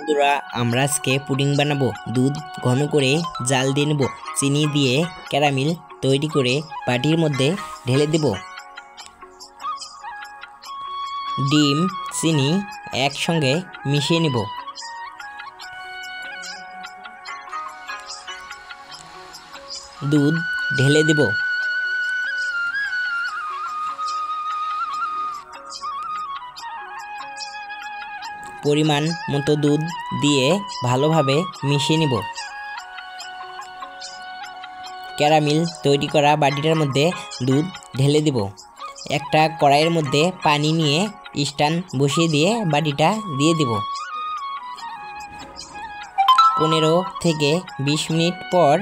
বন্ধুরা, আমরা আজকে পুডিং বানাবো। দুধ ঘন করে জাল দিয়ে নেব, চিনি দিয়ে ক্যারামেল তৈরি করে বাটির মধ্যে ঢেলে দেব। ডিম চিনি একসঙ্গে মিশিয়ে নেব। দুধ ঢেলে দেব। পরিমাণ মতো দুধ দিয়ে ভালোভাবে মিশিয়ে নিব। ক্যারামেল তৈরি করা বাটিটার মধ্যে দুধ ঢেলে দেব। একটা কড়াইয়ের মধ্যে পানি নিয়ে স্ট্যান্ড বসিয়ে দিয়ে বাটিটা দিয়ে দেব। 15 থেকে 20 মিনিট পর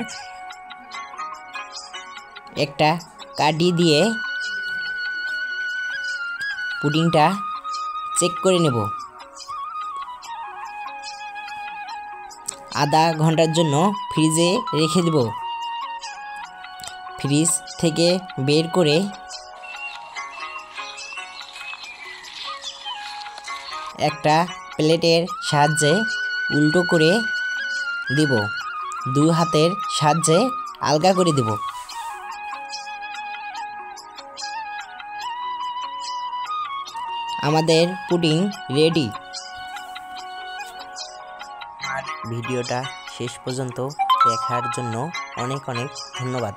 একটা কাঠি দিয়ে পুডিংটা চেক করে নেব। আধা ঘন্টার জন্য ফ্রিজে রেখে দেব। ফ্রিজ থেকে বের করে একটা প্লেটের সাহায্যে উল্টো করে দেব। দু হাতের সাহায্যে আলগা করে দেব। আমাদের পুডিং রেডি। আর ভিডিওটা শেষ পর্যন্ত দেখার জন্য অনেক অনেক ধন্যবাদ।